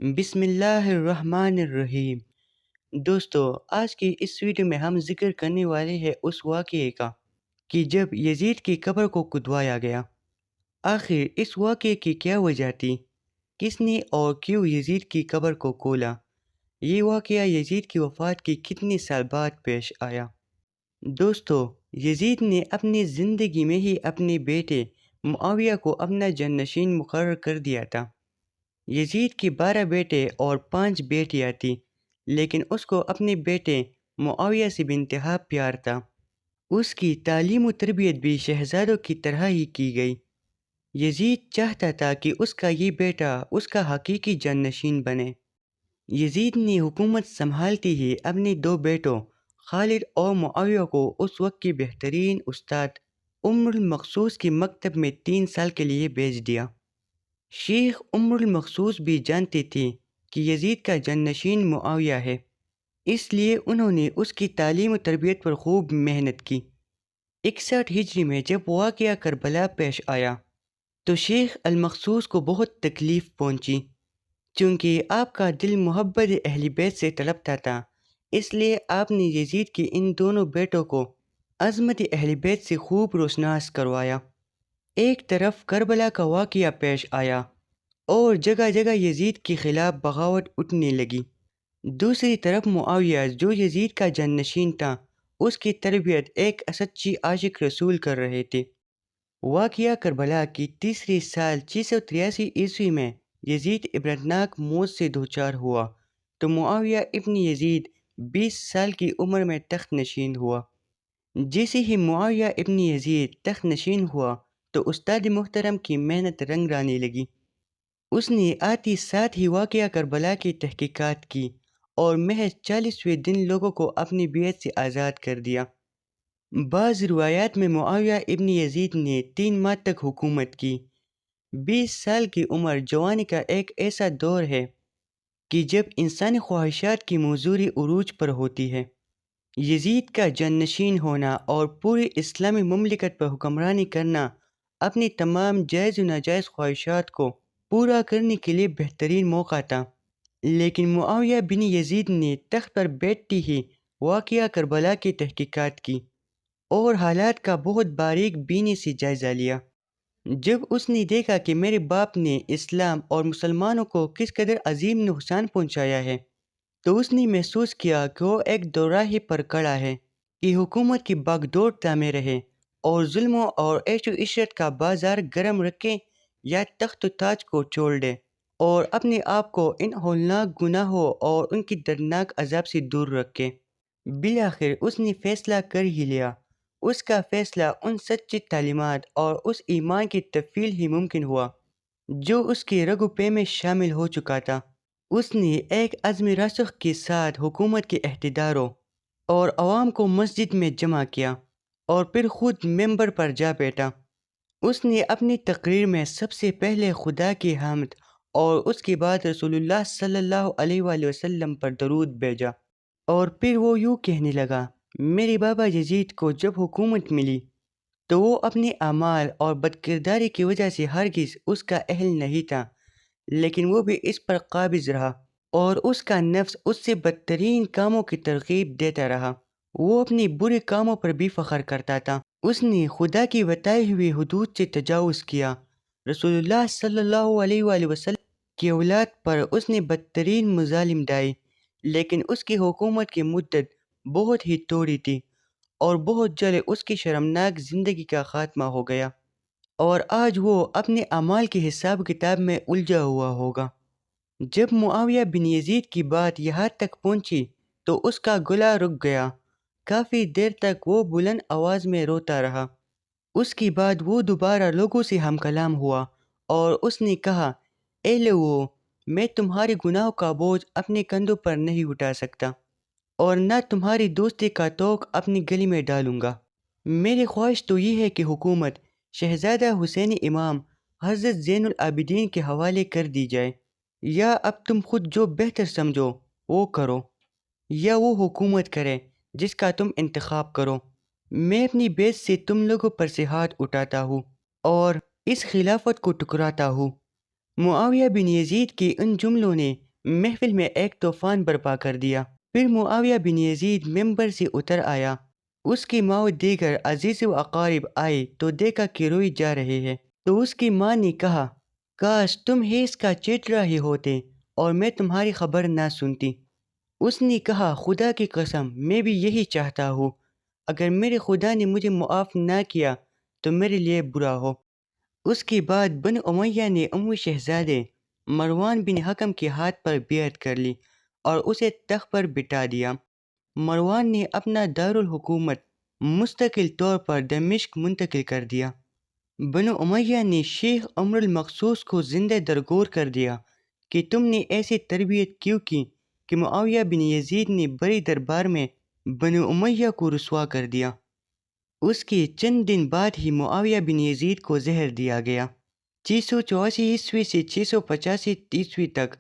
بسم اللہ الرحمن الرحیم۔ دوستو، آج کی اس ویڈیو میں ہم ذکر کرنے والے ہیں اس واقعے کا کہ جب یزید کی قبر کو کھدوایا گیا۔ آخر اس واقعے کی کیا وجہ تھی؟ کس نے اور کیوں یزید کی قبر کو کھولا؟ یہ واقعہ یزید کی وفات کی کتنے سال بعد پیش آیا؟ دوستو، یزید نے اپنی زندگی میں ہی اپنے بیٹے معاویہ کو اپنا جانشین مقرر کر دیا تھا۔ یزید کی 12 بیٹے اور 5 بیٹیاں تھیں، لیکن اس کو اپنے بیٹے معاویہ سے بھی انتہا پیار تھا۔ اس کی تعلیم و تربیت بھی شہزادوں کی طرح ہی کی گئی۔ یزید چاہتا تھا کہ اس کا یہ بیٹا اس کا حقیقی جانشین بنے۔ یزید نے حکومت سنبھالتے ہی اپنے 2 بیٹوں خالد اور معاویہ کو اس وقت کے بہترین استاد المخصوص کے مکتب میں 3 سال کے لیے بھیج دیا۔ شیخ المخصوص بھی جانتے تھے کہ یزید کا جانشین معاویہ ہے، اس لیے انہوں نے اس کی تعلیم و تربیت پر خوب محنت کی۔ 61 ہجری میں جب واقعہ کربلا پیش آیا تو شیخ المخصوص کو بہت تکلیف پہنچی، چونکہ آپ کا دل محبت اہل بیت سے تڑپتا تھا۔ اس لیے آپ نے یزید کے ان دونوں بیٹوں کو عظمت اہل بیت سے خوب روشناس کروایا۔ ایک طرف کربلا کا واقعہ پیش آیا اور جگہ جگہ یزید کے خلاف بغاوت اٹھنے لگی۔ دوسری طرف معاویہ جو یزید کا جانشین تھا، اس کی تربیت ایک سچی عاشق رسول کر رہے تھے۔ واقعہ کربلا کی تیسری سال 683 عیسوی میں یزید عبرتناک موت سے دوچار ہوا تو معاویہ ابن یزید 20 سال کی عمر میں تخت نشین ہوا۔ جیسے ہی معاویہ ابن یزید تخت نشین ہوا تو استاد محترم کی محنت رنگ لانے لگی۔ اس نے آتی ساتھ ہی واقعہ کربلا کی تحقیقات کی اور محض 40ویں دن لوگوں کو اپنی بیعت سے آزاد کر دیا۔ بعض روایات میں معاویہ ابن یزید نے 3 ماہ تک حکومت کی۔ 20 سال کی عمر جوانی کا ایک ایسا دور ہے کہ جب انسانی خواہشات کی موزوری عروج پر ہوتی ہے۔ یزید کا جانشین ہونا اور پوری اسلامی مملکت پر حکمرانی کرنا اپنی تمام جائز و ناجائز خواہشات کو پورا کرنے کے لیے بہترین موقع تھا، لیکن معاویہ بن یزید نے تخت پر بیٹھتے ہی واقعہ کربلا کی تحقیقات کی اور حالات کا بہت باریک بینی سے جائزہ لیا۔ جب اس نے دیکھا کہ میرے باپ نے اسلام اور مسلمانوں کو کس قدر عظیم نقصان پہنچایا ہے، تو اس نے محسوس کیا کہ وہ ایک دوراہے پر کھڑا ہے کہ حکومت کی باغ دوڑ تھامے رہے اور ظلموں اور عیش و عشرت کا بازار گرم رکھے یا تخت و تاج کو چھوڑ دے اور اپنے آپ کو ان ہولناک گناہوں اور ان کی دردناک عذاب سے دور رکھے۔ بالآخر اس نے فیصلہ کر ہی لیا۔ اس کا فیصلہ ان سچی تعلیمات اور اس ایمان کی تفعیل ہی ممکن ہوا جو اس کے رگ و پے میں شامل ہو چکا تھا۔ اس نے ایک عزم راسخ کے ساتھ حکومت کے عہدیداروں اور عوام کو مسجد میں جمع کیا اور پھر خود ممبر پر جا بیٹھا۔ اس نے اپنی تقریر میں سب سے پہلے خدا کی حمد اور اس کے بعد رسول اللہ صلی اللہ علیہ وآلہ وسلم پر درود بھیجا، اور پھر وہ یوں کہنے لگا: میرے بابا یزید کو جب حکومت ملی تو وہ اپنے اعمال اور بدکرداری کی وجہ سے ہرگز اس کا اہل نہیں تھا، لیکن وہ بھی اس پر قابض رہا اور اس کا نفس اس سے بدترین کاموں کی ترغیب دیتا رہا۔ وہ اپنے برے کاموں پر بھی فخر کرتا تھا۔ اس نے خدا کی بتائی ہوئی حدود سے تجاوز کیا۔ رسول اللہ صلی اللہ علیہ وآلہ وسلم کی اولاد پر اس نے بدترین مظالم ڈھائے، لیکن اس کی حکومت کی مدت بہت ہی تھوڑی تھی اور بہت جلد اس کی شرمناک زندگی کا خاتمہ ہو گیا، اور آج وہ اپنے اعمال کے حساب کتاب میں الجھا ہوا ہوگا۔ جب معاویہ بن یزید کی بات یہاں تک پہنچی تو اس کا گلا رک گیا۔ کافی دیر تک وہ بلند آواز میں روتا رہا۔ اس کے بعد وہ دوبارہ لوگوں سے ہم کلام ہوا اور اس نے کہا: اے لوگو، میں تمہارے گناہوں کا بوجھ اپنے کندھوں پر نہیں اٹھا سکتا اور نہ تمہاری دوستی کا طوق اپنی گلی میں ڈالوں گا۔ میری خواہش تو یہ ہے کہ حکومت شہزادہ حسین امام حضرت زین العابدین کے حوالے کر دی جائے، یا اب تم خود جو بہتر سمجھو وہ کرو، یا وہ حکومت کرے جس کا تم انتخاب کرو۔ میں اپنی بیت سے تم لوگوں پر سے ہاتھ اٹھاتا ہوں اور اس خلافت کو ٹکراتا ہوں۔ معاویہ بن یزید کے ان جملوں نے محفل میں ایک طوفان برپا کر دیا۔ پھر معاویہ بن یزید ممبر سے اتر آیا۔ اس کی ماں و دیگر عزیز و اقارب آئے تو دیکھا کہ روئی جا رہے ہیں، تو اس کی ماں نے کہا کاش تم حیض کا چیٹرا ہی ہوتے اور میں تمہاری خبر نہ سنتی۔ اس نے کہا خدا کی قسم میں بھی یہی چاہتا ہوں، اگر میرے خدا نے مجھے معاف نہ کیا تو میرے لیے برا ہو۔ اس کے بعد بن امیہ نے شہزادے مروان بن حکم کے ہاتھ پر بیعت کر لی اور اسے تخت پر بٹھا دیا۔ مروان نے اپنا دارالحکومت مستقل طور پر دمشق منتقل کر دیا۔ بنو امیہ نے شیخ عمر المخصوص کو زندہ درگور کر دیا کہ تم نے ایسی تربیت کیوں کی کہ معاویہ بن یزید نے بڑے دربار میں بنو امیہ کو رسوا کر دیا۔ اس کے چند دن بعد ہی معاویہ بن یزید کو زہر دیا گیا۔ 684 عیسوی سے 685 عیسوی تک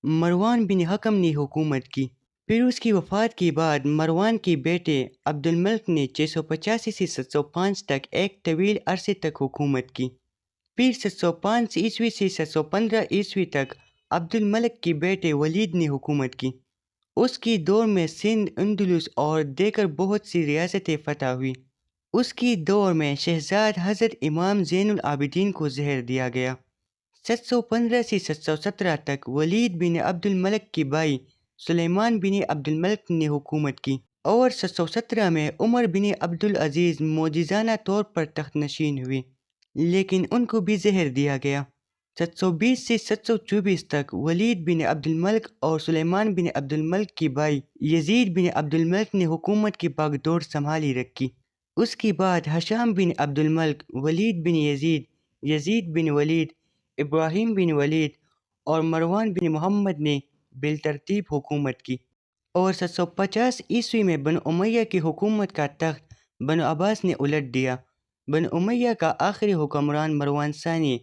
مروان بن حکم نے حکومت کی۔ پھر اس کی وفات کے بعد مروان کے بیٹے عبد الملک نے 685 سے 705 تک ایک طویل عرصے تک حکومت کی۔ پھر 705 عیسوی سے 715 عیسوی تک عبد الملک کے بیٹے ولید نے حکومت کی۔ اس کی دور میں سندھ، اندلس اور دیگر بہت سی ریاستیں فتح ہوئی۔ اس کی دور میں شہزاد حضرت امام زین العابدین کو زہر دیا گیا۔ 715 سے 717 تک ولید بن عبد الملک کے بھائی سلیمان بن عبد الملک نے حکومت کی، اور 717 میں عمر بن عبد العزیز معجزانہ طور پر تخت نشین ہوئے، لیکن ان کو بھی زہر دیا گیا۔ 720 سے 724 تک ولید بن عبد الملک اور سلیمان بن عبد الملک کے بھائی یزید بن عبد الملک نے حکومت کی باغ دوڑ سنبھالی رکھی۔ اس کے بعد ہشام بن عبد الملک، ولید بن یزید، یزید بن ولید، ابراہیم بن ولید اور مروان بن محمد نے بالترتیب حکومت کی، اور 750 عیسوی میں بن امیہ کی حکومت کا تخت بن عباس نے الٹ دیا۔ بن امیہ کا آخری حکمران مروان ثانی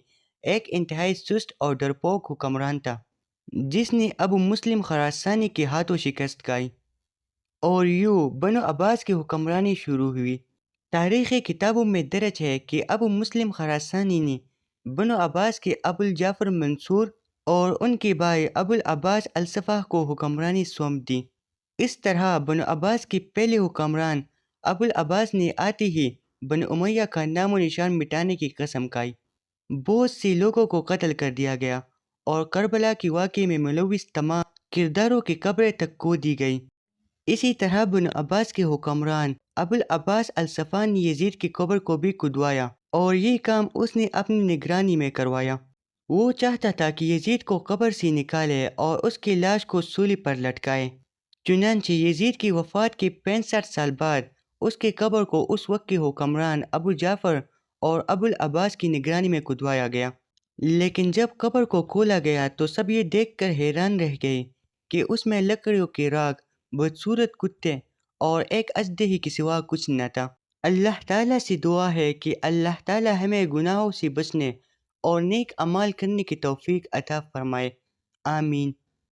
ایک انتہائی سست اور ڈرپوک حکمران تھا، جس نے ابو مسلم خراسانی کے ہاتھوں شکست کھائی، اور یوں بنو عباس کی حکمرانی شروع ہوئی۔ تاریخی کتابوں میں درج ہے کہ ابو مسلم خراسانی نے بنو عباس کے ابو الجعفر منصور اور ان کے بھائی ابو العباس الصفح کو حکمرانی سونپ دی۔ اس طرح بنو عباس کے پہلے حکمران ابو العباس نے آتے ہی بنو امیہ کا نام و نشان مٹانے کی قسم کھائی۔ بہت سے لوگوں کو قتل کر دیا گیا اور کربلا کے واقعے میں ملوث تمام کرداروں کی قبریں تک کھود دی گئی۔ اسی طرح بنو عباس کے حکمران ابو العباس الصفح نے یزید کی قبر کو بھی کھدوایا، اور یہ کام اس نے اپنی نگرانی میں کروایا۔ وہ چاہتا تھا کہ یزید کو قبر سے نکالے اور اس کی لاش کو سولی پر لٹکائے۔ چنانچہ یزید کی وفات کے 65 سال بعد اس کی قبر کو اس وقت کے حکمران ابو جعفر اور ابو العباس کی نگرانی میں کھدوایا گیا۔ لیکن جب قبر کو کھولا گیا تو سب یہ دیکھ کر حیران رہ گئے کہ اس میں لکڑیوں کے راگ، بدصورت کتے اور ایک اژدہے کے سوا کچھ نہ تھا۔ اللہ تعالیٰ سے دعا ہے کہ اللہ تعالیٰ ہمیں گناہوں سے بچنے اور نیک اعمال کرنے کی توفیق عطا فرمائے، آمین۔